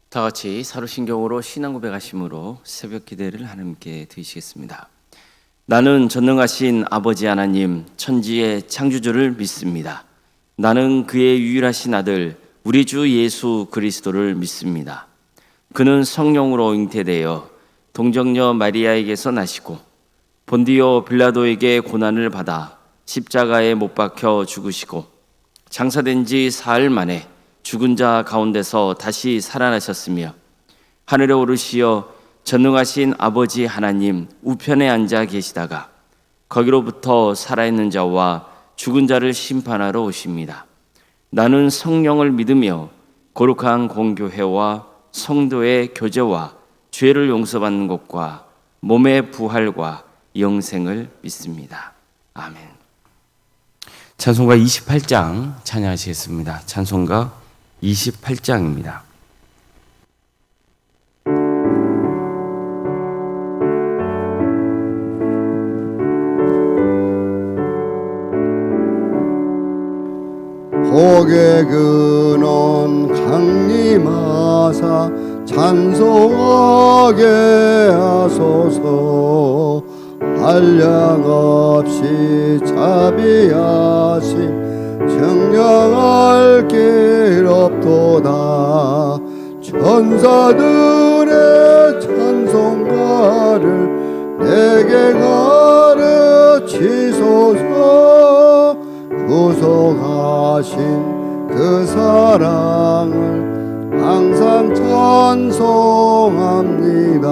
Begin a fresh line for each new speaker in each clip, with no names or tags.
다 같이 사도신경으로 신앙 고백하심으로 새벽 기도를 하나님께 드리시겠습니다. 나는 전능하신 아버지 하나님 천지의 창조주를 믿습니다. 나는 그의 유일하신 아들 우리 주 예수 그리스도를 믿습니다. 그는 성령으로 잉태되어 동정녀 마리아에게서 나시고 본디오 빌라도에게 고난을 받아 십자가에 못 박혀 죽으시고 장사된 지 사흘 만에 죽은 자 가운데서 다시 살아나셨으며 하늘에 오르시어 전능하신 아버지 하나님 우편에 앉아 계시다가 거기로부터 살아있는 자와 죽은 자를 심판하러 오십니다. 나는 성령을 믿으며 거룩한 공교회와 성도의 교제와 죄를 용서받는 것과 몸의 부활과 영생을 믿습니다. 아멘. 찬송가 28장 찬양하시겠습니다. 찬송가 28장입니다.
복의 근원 강림하사 찬송하게 하소서. 한량없이 자비하심 정령할 길 없도다. 천사들의 찬송가를 내게 가르치소서. 구속하신 그 사랑을 항상 찬송합니다.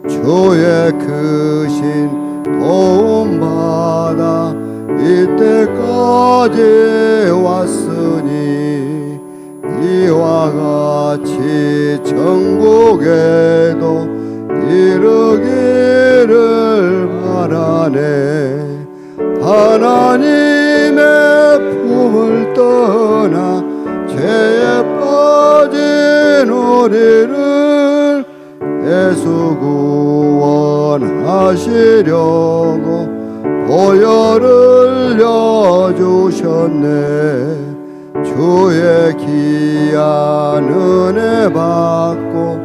주의 크신 도움받아 이때까지 왔으니 이와 같이 천국에도 이르기를 바라네. 하나님의 품을 떠나 죄에 빠진 우리를 예수 구원하시려고 보혈을 흘려주셨네. 주의 귀한 은혜 받고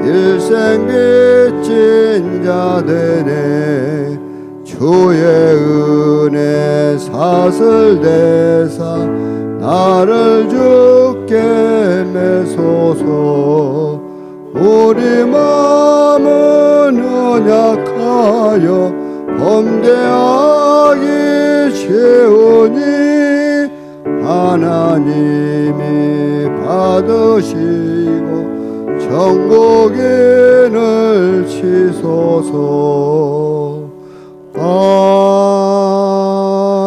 일생 빚진 자 되네. 주의 은혜 사슬 대사 나를 주께 매소서. 우리 마음은 연약하여 범죄하기 쉬우니 하나님이 받으시고 천국인을 치소서.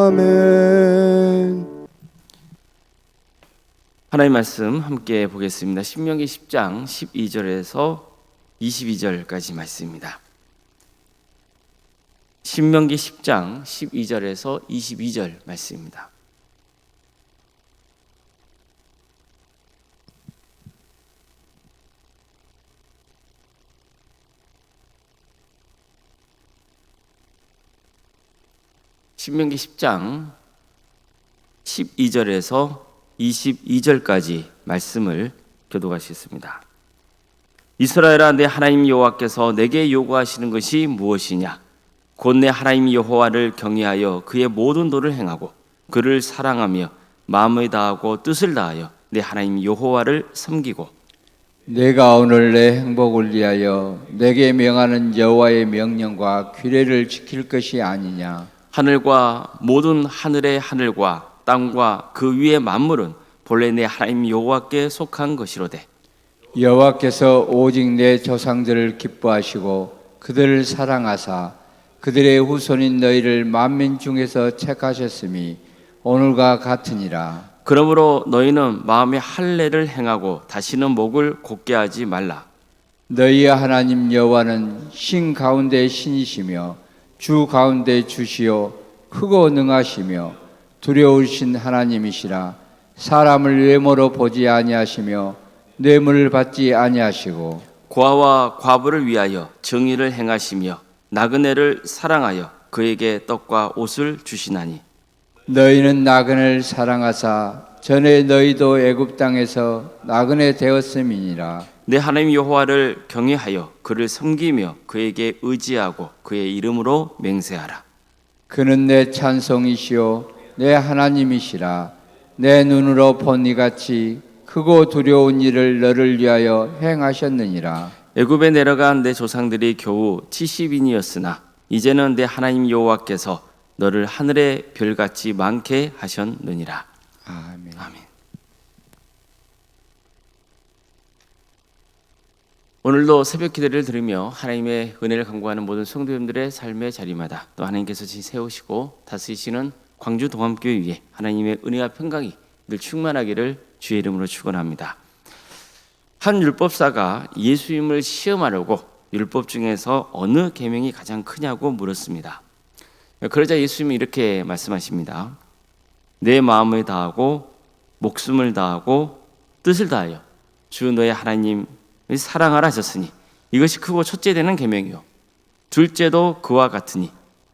아멘.
하나님 말씀 함께 보겠습니다. 신명기 10장 12절에서 22절까지 말씀입니다. 신명기 10장 12절에서 22절 말씀입니다. 신명기 10장 12절에서 22절까지 말씀을 교독하시겠습니다. 이스라엘아, 내 하나님 여호와께서 내게 요구하시는 것이 무엇이냐? 곧 내 하나님 여호와를 경외하여 그의 모든 도를 행하고 그를 사랑하며 마음을 다하고 뜻을 다하여 내 하나님 여호와를 섬기고
내가 오늘 내 행복을 위하여 내게 명하는 여호와의 명령과 규례를 지킬 것이 아니냐?
하늘과 모든 하늘의 하늘과 땅과 그 위의 만물은 본래 내 하나님 여호와께 속한 것이로되
여호와께서 오직 내 조상들을 기뻐하시고 그들을 사랑하사 그들의 후손인 너희를 만민 중에서 택하셨음이 오늘과 같으니라.
그러므로 너희는 마음의 할례를 행하고 다시는 목을 곧게 하지 말라.
너희의 하나님 여호와는 신 가운데 신이시며 주 가운데 주시요 크고 능하시며 두려우신 하나님이시라. 사람을 외모로 보지 아니하시며 뇌물을 받지 아니하시고
고아와 과부를 위하여 정의를 행하시며 나그네를 사랑하여 그에게 떡과 옷을 주시나니
너희는 나그네를 사랑하사 전에 너희도 애굽 땅에서 나그네 되었음이니라.
내 하나님 여호와를 경외하여 그를 섬기며 그에게 의지하고 그의 이름으로 맹세하라.
그는 내 찬송이시오 내 하나님이시라. 내 눈으로 본 이같이 크고 두려운 일을 너를 위하여 행하셨느니라.
애굽에 내려간 내 조상들이 겨우 70인이었으나 이제는 내 하나님 여호와께서 너를 하늘의 별같이 많게 하셨느니라.
아멘.
아멘. 오늘도 새벽 기도를 들으며 하나님의 은혜를 간구하는 모든 성도님들의 삶의 자리마다 또 하나님께서 세우시고 다스리시는 광주 동암교회 위에 하나님의 은혜와 평강이 늘 충만하기를 주의 이름으로 축원합니다. 한 율법사가 예수님을 시험하려고 율법 중에서 어느 계명이 가장 크냐고 물었습니다. 그러자 예수님이 이렇게 말씀하십니다. 내 마음을 다하고 목숨을 다하고 뜻을 다하여 주 너의 하나님을 사랑하라 하셨으니 이것이 크고 첫째 되는 계명이요 둘째도 그와 같으니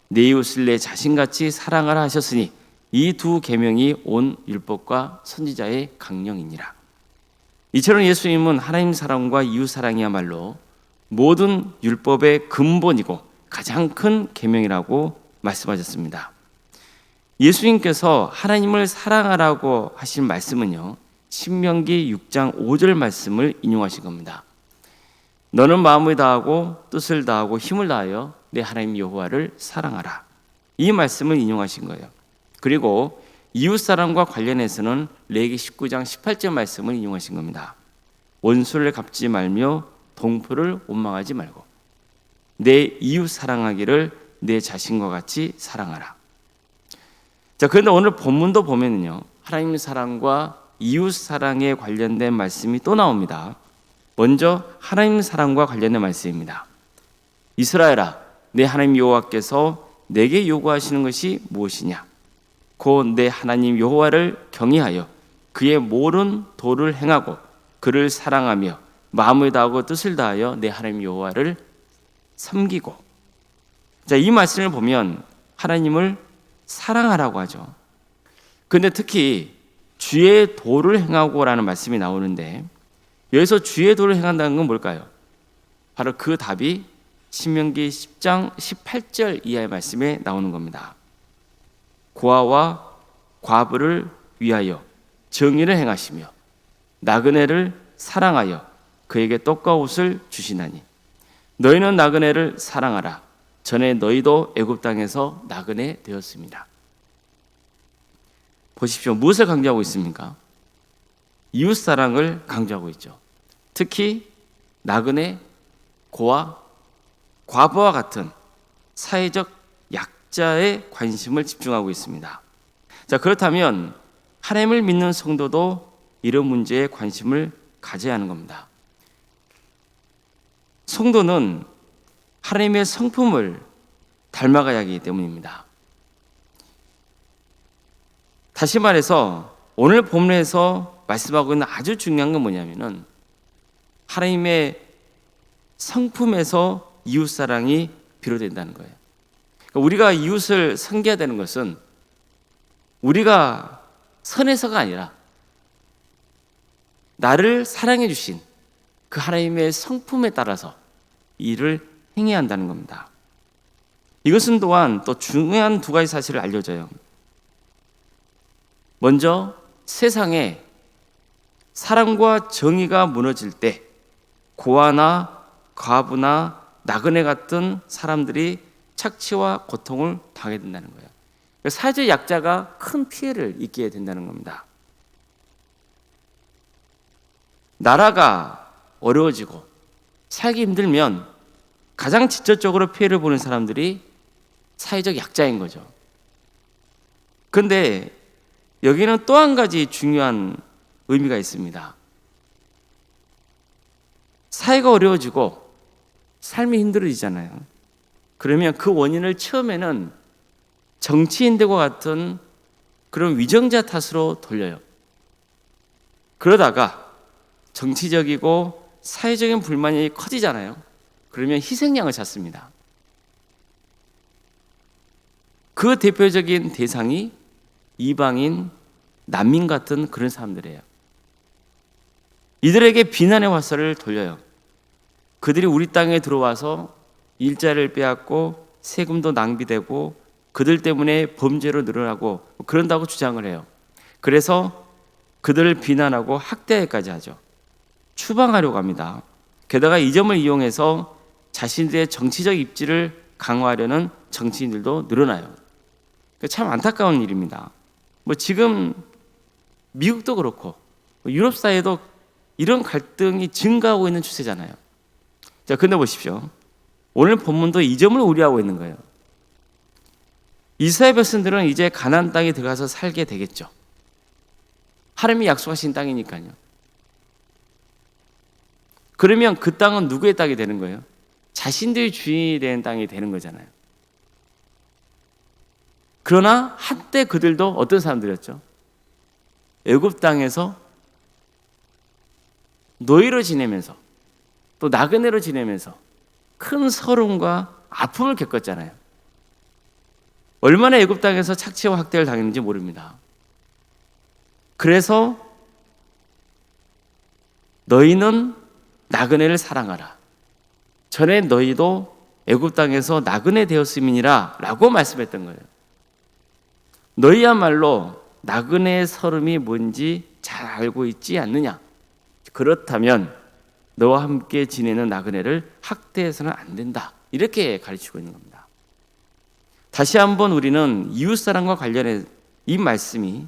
내 이웃을 내 자신같이 사랑하라 하셨으니 이 두 계명이 온 율법과 선지자의 강령이니라. 이처럼 예수님은 하나님 사랑과 이웃 사랑이야말로 모든 율법의 근본이고 가장 큰 계명이라고 말씀하셨습니다. 예수님께서 하나님을 사랑하라고 하신 말씀은요, 신명기 6장 5절 말씀을 인용하신 겁니다. 너는 마음을 다하고 뜻을 다하고 힘을 다하여 내 하나님 여호와를 사랑하라. 이 말씀을 인용하신 거예요. 그리고 이웃사랑과 관련해서는 레위기 19장 18절 말씀을 인용하신 겁니다. 원수를 갚지 말며 동포를 원망하지 말고 내 이웃 사랑하기를 내 자신과 같이 사랑하라. 자, 그런데 오늘 본문도 보면은요, 하나님 사랑과 이웃 사랑에 관련된 말씀이 또 나옵니다. 먼저 하나님 사랑과 관련된 말씀입니다. 이스라엘아, 내 하나님 여호와께서 내게 요구하시는 것이 무엇이냐? 곧 내 하나님 여호와를 경외하여 그의 모든 도를 행하고 그를 사랑하며 마음을 다하고 뜻을 다하여 내 하나님 여호와를 섬기고. 자, 이 말씀을 보면 하나님을 사랑하라고 하죠. 그런데 특히 주의 도를 행하고라는 말씀이 나오는데 여기서 주의 도를 행한다는 건 뭘까요? 바로 그 답이 신명기 10장 18절 이하의 말씀에 나오는 겁니다. 고아와 과부를 위하여 정의를 행하시며 나그네를 사랑하여 그에게 떡과 옷을 주시나니 너희는 나그네를 사랑하라. 전에 너희도 애굽 땅에서 나그네 되었습니다. 보십시오. 무엇을 강조하고 있습니까? 이웃 사랑을 강조하고 있죠. 특히 나그네, 고아, 과부와 같은 사회적 약자의 관심을 집중하고 있습니다. 자, 그렇다면 하나님을 믿는 성도도 이런 문제에 관심을 가져야 하는 겁니다. 성도는 하나님의 성품을 닮아가야 하기 때문입니다. 다시 말해서 오늘 본문에서 말씀하고 있는 아주 중요한 건 뭐냐면은 하나님의 성품에서 이웃사랑이 비롯된다는 거예요. 그러니까 우리가 이웃을 섬겨야 되는 것은 우리가 선해서가 아니라 나를 사랑해 주신 그 하나님의 성품에 따라서 일을 행해야 한다는 겁니다. 이것은 또한 또 중요한 두 가지 사실을 알려줘요. 먼저 세상에 사랑과 정의가 무너질 때 고아나 과부나 나그네 같은 사람들이 착취와 고통을 당하게 된다는 거예요. 사회적 약자가 큰 피해를 입게 된다는 겁니다. 나라가 어려워지고 살기 힘들면 가장 직접적으로 피해를 보는 사람들이 사회적 약자인 거죠. 그런데 여기는 또 한 가지 중요한 의미가 있습니다. 사회가 어려워지고 삶이 힘들어지잖아요. 그러면 그 원인을 처음에는 정치인들과 같은 그런 위정자 탓으로 돌려요. 그러다가 정치적이고 사회적인 불만이 커지잖아요. 그러면 희생양을 찾습니다. 그 대표적인 대상이 이방인 난민 같은 그런 사람들이에요. 이들에게 비난의 화살을 돌려요. 그들이 우리 땅에 들어와서 일자리를 빼앗고 세금도 낭비되고 그들 때문에 범죄로 늘어나고 그런다고 주장을 해요. 그래서 그들을 비난하고 학대까지 하죠. 추방하려고 합니다. 게다가 이 점을 이용해서 자신들의 정치적 입지를 강화하려는 정치인들도 늘어나요. 참 안타까운 일입니다. 지금 미국도 그렇고 유럽 사회도 이런 갈등이 증가하고 있는 추세잖아요. 자, 근데 보십시오. 오늘 본문도 이 점을 우려하고 있는 거예요. 이스라엘 백성들은 이제 가나안 땅에 들어가서 살게 되겠죠. 하나님이 약속하신 땅이니까요. 그러면 그 땅은 누구의 땅이 되는 거예요? 자신들이 주인이 된 땅이 되는 거잖아요. 그러나 한때 그들도 어떤 사람들이었죠? 애굽 땅에서 노예로 지내면서 또 나그네로 지내면서 큰 서름과 아픔을 겪었잖아요. 얼마나 애굽 땅에서 착취와 학대를 당했는지 모릅니다. 그래서 너희는 나그네를 사랑하라. 전에 너희도 애굽 땅에서 나그네 되었음이니라 라고 말씀했던 거예요. 너희야말로 나그네의 서름이 뭔지 잘 알고 있지 않느냐? 그렇다면 너와 함께 지내는 나그네를 학대해서는 안 된다. 이렇게 가르치고 있는 겁니다. 다시 한번 우리는 이웃사랑과 관련해 이 말씀이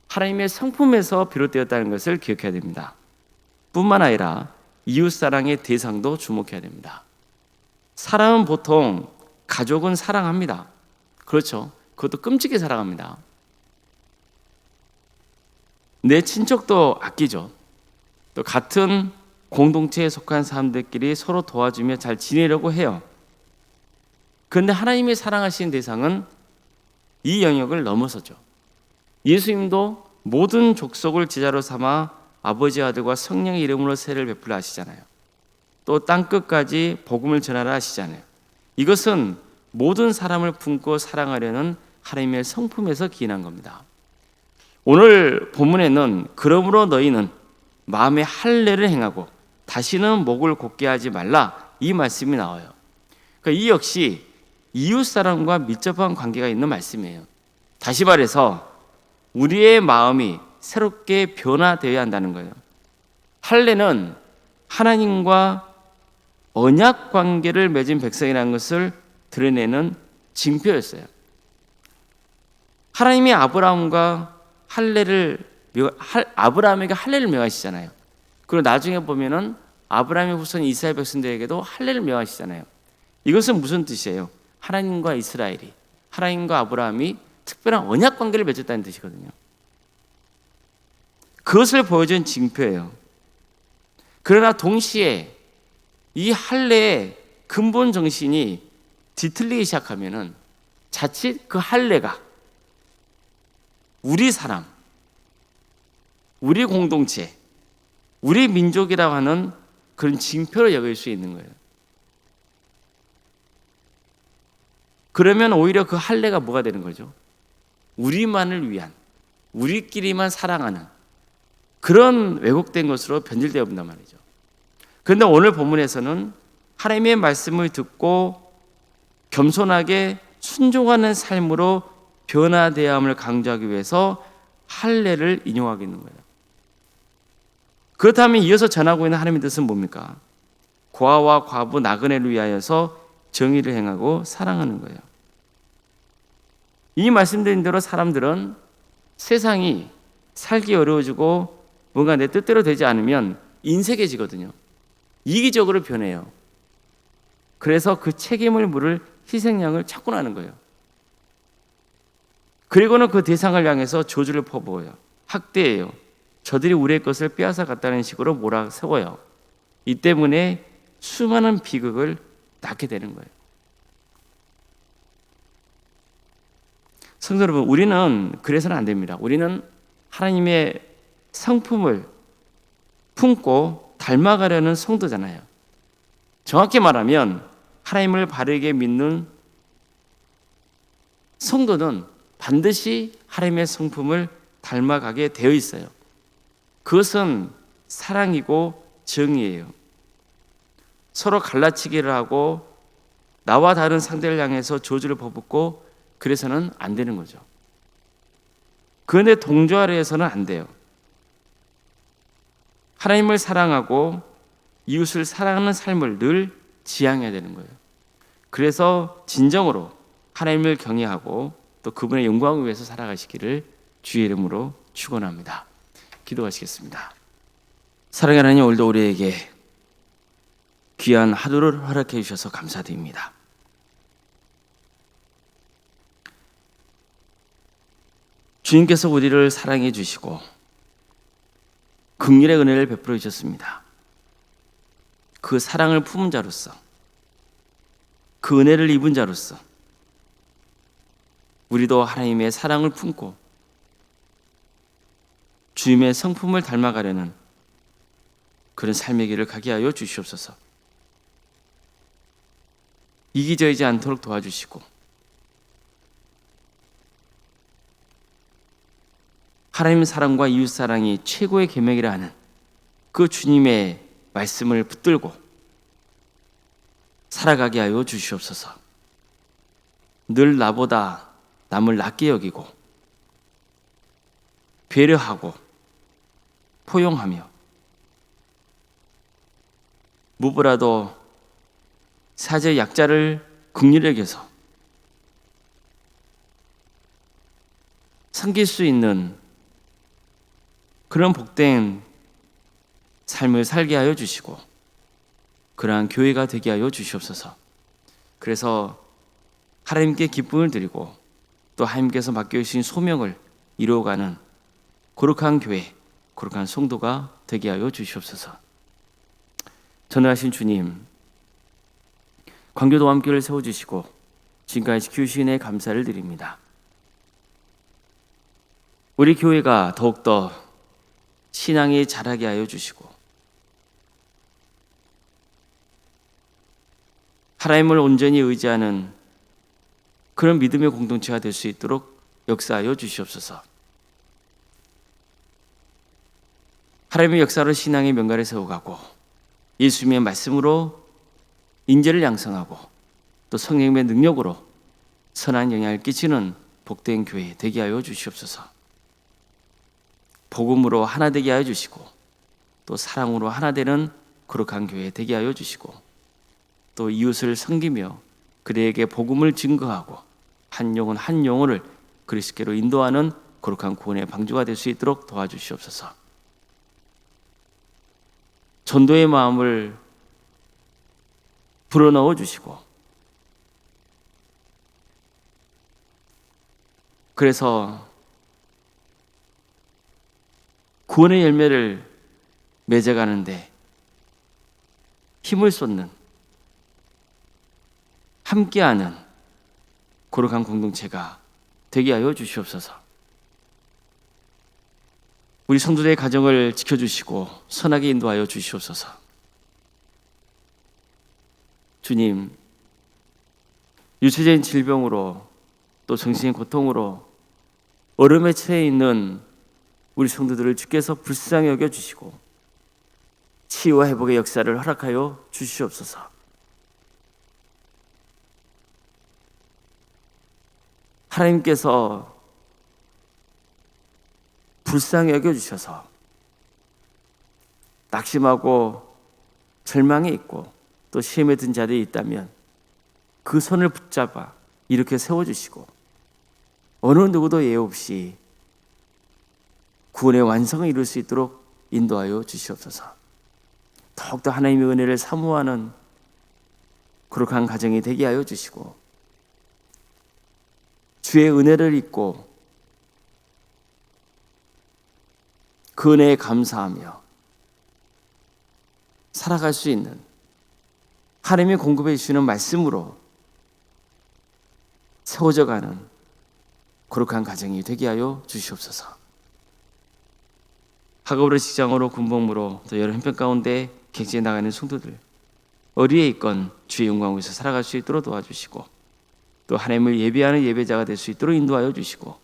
하나님의 성품에서 비롯되었다는 것을 기억해야 됩니다. 뿐만 아니라 이웃사랑의 대상도 주목해야 됩니다. 사람은 보통 가족은 사랑합니다. 그렇죠. 그것도 끔찍히 사랑합니다. 내 친척도 아끼죠. 또 같은 공동체에 속한 사람들끼리 서로 도와주며 잘 지내려고 해요. 그런데 하나님이 사랑하시는 대상은 이 영역을 넘어서죠. 예수님도 모든 족속을 제자로 삼아 아버지, 아들과 성령의 이름으로 세례를 베풀라 하시잖아요. 또 땅끝까지 복음을 전하라 하시잖아요. 이것은 모든 사람을 품고 사랑하려는 하나님의 성품에서 기인한 겁니다. 오늘 본문에는 그러므로 너희는 마음의 할례를 행하고 다시는 목을 곧게 하지 말라 이 말씀이 나와요. 그러니까 이 역시 이웃사람과 밀접한 관계가 있는 말씀이에요. 다시 말해서 우리의 마음이 새롭게 변화되어야 한다는 거예요. 할례는 하나님과 언약 관계를 맺은 백성이라는 것을 드러내는 징표였어요. 하나님이 아브라함에게 할례를 명하시잖아요. 그리고 나중에 보면은 아브라함의 후손 이스라엘 백성들에게도 할례를 명하시잖아요. 이것은 무슨 뜻이에요? 하나님과 이스라엘이, 하나님과 아브라함이 특별한 언약 관계를 맺었다는 뜻이거든요. 그것을 보여준 징표예요. 그러나 동시에 이 할례의 근본 정신이 뒤틀리기 시작하면은 자칫 그 할례가 우리 사람, 우리 공동체, 우리 민족이라고 하는 그런 징표로 여길 수 있는 거예요. 그러면 오히려 그 할례가 뭐가 되는 거죠? 우리만을 위한, 우리끼리만 사랑하는 그런 왜곡된 것으로 변질되어 본단 말이죠. 그런데 오늘 본문에서는 하나님의 말씀을 듣고 겸손하게 순종하는 삶으로 변화되어야 함을 강조하기 위해서 할례를 인용하고 있는 거예요. 그렇다면 이어서 전하고 있는 하나님의 뜻은 뭡니까? 고아와 과부 나그네를 위하여서 정의를 행하고 사랑하는 거예요. 이 말씀드린 대로 사람들은 세상이 살기 어려워지고 뭔가 내 뜻대로 되지 않으면 인색해지거든요. 이기적으로 변해요. 그래서 그 책임을 물을 희생양을 찾고 나는 거예요. 그리고는 그 대상을 향해서 저주를 퍼부어요. 학대해요. 저들이 우리의 것을 빼앗아 갔다는 식으로 몰아세워요. 이 때문에 수많은 비극을 낳게 되는 거예요. 성도 여러분, 우리는 그래서는 안 됩니다. 우리는 하나님의 성품을 품고 닮아가려는 성도잖아요. 정확히 말하면 하나님을 바르게 믿는 성도는 반드시 하나님의 성품을 닮아가게 되어 있어요. 그것은 사랑이고 정의예요. 서로 갈라치기를 하고 나와 다른 상대를 향해서 저주를 퍼붓고 그래서는 안 되는 거죠. 그런데 동조하려 해서는 안 돼요. 하나님을 사랑하고 이웃을 사랑하는 삶을 늘 지향해야 되는 거예요. 그래서 진정으로 하나님을 경외하고 또 그분의 영광을 위해서 살아가시기를 주의 이름으로 축원합니다. 기도하시겠습니다. 사랑하는 하나님, 오늘도 우리에게 귀한 하루를 허락해 주셔서 감사드립니다. 주님께서 우리를 사랑해 주시고 긍휼의 은혜를 베풀어 주셨습니다. 그 사랑을 품은 자로서, 그 은혜를 입은 자로서 우리도 하나님의 사랑을 품고 주님의 성품을 닮아가려는 그런 삶의 길을 가게 하여 주시옵소서. 이기적이지 않도록 도와주시고 하나님의 사랑과 이웃 사랑이 최고의 계명이라 하는 그 주님의 말씀을 붙들고 살아가게 하여 주시옵소서. 늘 나보다 남을 낮게 여기고 배려하고 포용하며 무엇보다도 사제 약자를 긍휼히 여겨서 섬길 수 있는 그런 복된 삶을 살게 하여 주시고 그러한 교회가 되게 하여 주시옵소서. 그래서 하나님께 기쁨을 드리고 또 하나님께서 맡겨주신 소명을 이루어가는 거룩한 교회, 거룩한 성도가 되게 하여 주시옵소서. 전능하신 주님, 광교도암교회를 세워주시고 지금까지 지켜주신 애 감사를 드립니다. 우리 교회가 더욱더 신앙이 자라게 하여 주시고 하나님을 온전히 의지하는 그런 믿음의 공동체가 될 수 있도록 역사하여 주시옵소서. 하나님의 역사로 신앙의 명가를 세워가고 예수님의 말씀으로 인재를 양성하고 또 성령의 능력으로 선한 영향을 끼치는 복된 교회 되게 하여 주시옵소서. 복음으로 하나 되게 하여 주시고 또 사랑으로 하나 되는 거룩한 교회 되게 하여 주시고 또 이웃을 섬기며 그들에게 복음을 증거하고 한 영혼 한 영혼을 그리스도께로 인도하는 거룩한 구원의 방주가 될 수 있도록 도와주시옵소서. 전도의 마음을 불어넣어 주시고 그래서 구원의 열매를 맺어가는데 힘을 쏟는 함께하는 거룩한 공동체가 되게 하여 주시옵소서. 우리 성도들의 가정을 지켜주시고 선하게 인도하여 주시옵소서. 주님, 유체적인 질병으로 또 정신의 고통으로 어려움에 처해 있는 우리 성도들을 주께서 불쌍히 여겨주시고 치유와 회복의 역사를 허락하여 주시옵소서. 하나님께서 불쌍히 여겨주셔서 낙심하고 절망에 있고 또 시험에 든 자들이 있다면 그 손을 붙잡아 이렇게 세워주시고 어느 누구도 예외 없이 구원의 완성을 이룰 수 있도록 인도하여 주시옵소서. 더욱더 하나님의 은혜를 사모하는 거룩한 가정이 되게 하여 주시고 주의 은혜를 잊고 그 은혜에 감사하며 살아갈 수 있는 하나님이 공급해 주시는 말씀으로 세워져가는 거룩한 가정이 되게 하여 주시옵소서. 학업으로 직장으로 군복무로 또 여러 형편 가운데 객지에 나가는 성도들 어디에 있건 주의 영광을 위해서 살아갈 수 있도록 도와주시고 또 하나님을 예배하는 예배자가 될 수 있도록 인도하여 주시고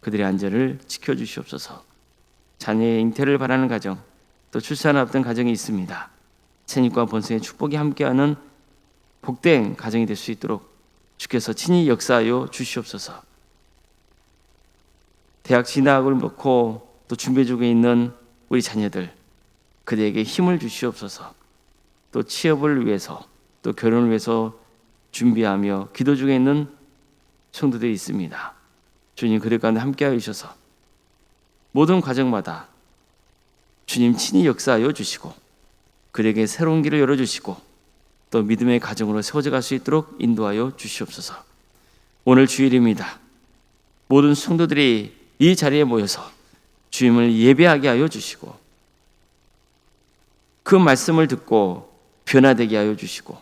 그들의 안전을 지켜주시옵소서. 자녀의 잉태를 바라는 가정, 또 출산을 앞둔 가정이 있습니다. 생육과 번성의 축복이 함께하는 복된 가정이 될 수 있도록 주께서 친히 역사하여 주시옵소서. 대학 진학을 놓고 또 준비 중에 있는 우리 자녀들, 그들에게 힘을 주시옵소서. 또 취업을 위해서, 또 결혼을 위해서 준비하며 기도 중에 있는 성도들이 있습니다. 주님, 그들 가운데 함께하여 주셔서 모든 과정마다 주님 친히 역사하여 주시고 그들에게 새로운 길을 열어주시고 또 믿음의 가정으로 세워져 갈 수 있도록 인도하여 주시옵소서. 오늘 주일입니다. 모든 성도들이 이 자리에 모여서 주님을 예배하게 하여 주시고 그 말씀을 듣고 변화되게 하여 주시고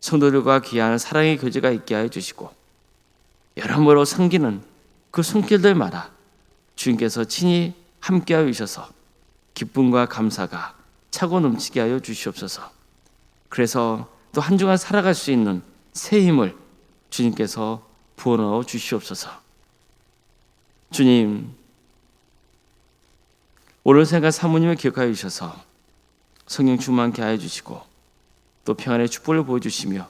성도들과 귀한 사랑의 교제가 있게 하여 주시고 여러모로 섬기는 그 손길들마다 주님께서 친히 함께하여 주셔서 기쁨과 감사가 차고 넘치게 하여 주시옵소서. 그래서 또 한 주간 살아갈 수 있는 새 힘을 주님께서 부어넣어 주시옵소서. 주님, 오늘 생각 사모님을 기억하여 주셔서 성령 충만케 하여 주시고 또 평안의 축복을 보여주시며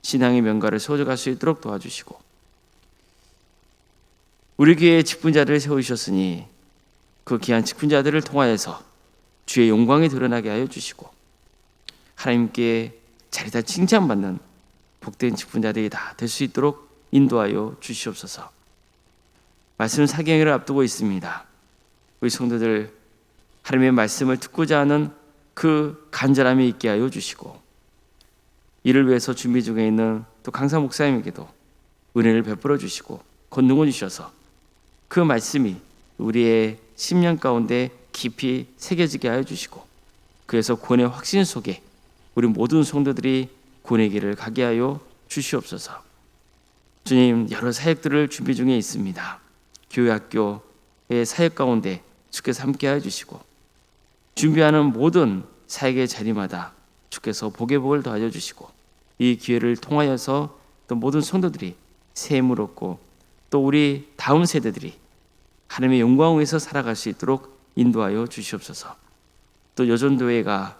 신앙의 명가를 세워져 갈 수 있도록 도와주시고 우리 교회에 직분자들을 세우셨으니 그 귀한 직분자들을 통하여서 주의 영광이 드러나게 하여 주시고 하나님께 자리다 칭찬받는 복된 직분자들이 다 될 수 있도록 인도하여 주시옵소서. 말씀 사경회를 앞두고 있습니다. 우리 성도들 하나님의 말씀을 듣고자 하는 그 간절함이 있게 하여 주시고 이를 위해서 준비 중에 있는 또 강사 목사님에게도 은혜를 베풀어 주시고 권능을 주셔서 그 말씀이 우리의 심령 가운데 깊이 새겨지게 하여 주시고 그래서 구원의 확신 속에 우리 모든 성도들이 구원의 길을 가게 하여 주시옵소서. 주님, 여러 사역들을 준비 중에 있습니다. 교회 학교의 사역 가운데 주께서 함께 하여 주시고 준비하는 모든 사역의 자리마다 주께서 복의 복을 더하여 주시고 이 기회를 통하여서 또 모든 성도들이 새 힘을 얻고 또 우리 다음 세대들이 하나님의 영광을 위해서 살아갈 수 있도록 인도하여 주시옵소서. 또 여전도회가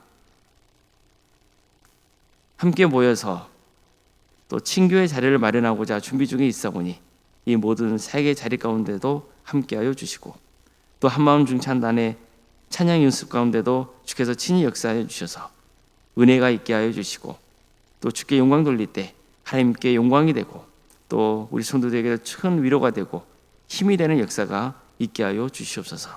함께 모여서 또 친교의 자리를 마련하고자 준비 중에 있사오니 이 모든 사역의 자리 가운데도 함께하여 주시고 또 한마음 중찬단의 찬양 연습 가운데도 주께서 친히 역사하여 주셔서 은혜가 있게 하여 주시고 또 주께 영광 돌릴 때 하나님께 영광이 되고 또 우리 성도들에게 큰 위로가 되고 힘이 되는 역사가 있게 하여 주시옵소서.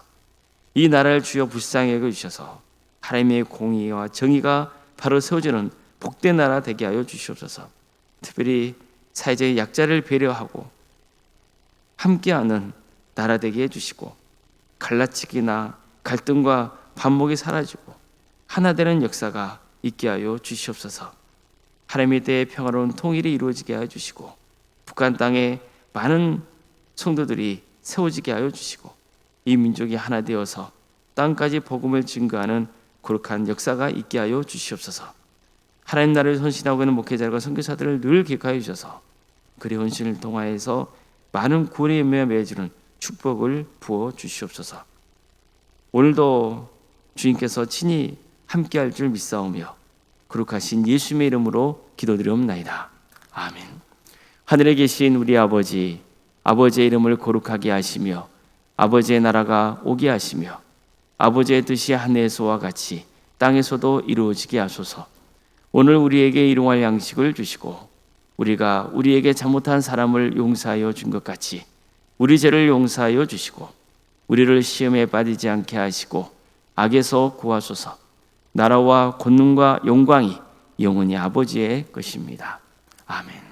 이 나라를 주여 불쌍히 여겨 주셔서 하나님의 공의와 정의가 바로 세워지는 복된 나라 되게 하여 주시옵소서. 특별히 사회적인 약자를 배려하고 함께하는 나라 되게 해주시고 갈라치기나 갈등과 반목이 사라지고 하나 되는 역사가 있게 하여 주시옵소서. 하나님의 때에 평화로운 통일이 이루어지게 하여 주시고 북한 땅에 많은 성도들이 세워지게 하여 주시고 이 민족이 하나 되어서 땅까지 복음을 증거하는 거룩한 역사가 있게 하여 주시옵소서. 하나님 나라를 헌신하고 있는 목회자들과 선교사들을 늘 기억하여 주셔서 그의 헌신을 통하여서 많은 구원의 열매가 맺어주는 축복을 부어 주시옵소서. 오늘도 주님께서 친히 함께할 줄 믿사오며 거룩하신 예수님의 이름으로 기도드리옵나이다. 아멘. 하늘에 계신 우리 아버지, 아버지의 이름을 거룩하게 하시며 아버지의 나라가 오게 하시며 아버지의 뜻이 하늘에서와 같이 땅에서도 이루어지게 하소서. 오늘 우리에게 일용할 양식을 주시고 우리가 우리에게 잘못한 사람을 용서하여 준 것 같이 우리 죄를 용서하여 주시고 우리를 시험에 빠지지 않게 하시고 악에서 구하소서. 나라와 권능과 영광이 영원히 아버지의 것입니다. 아멘.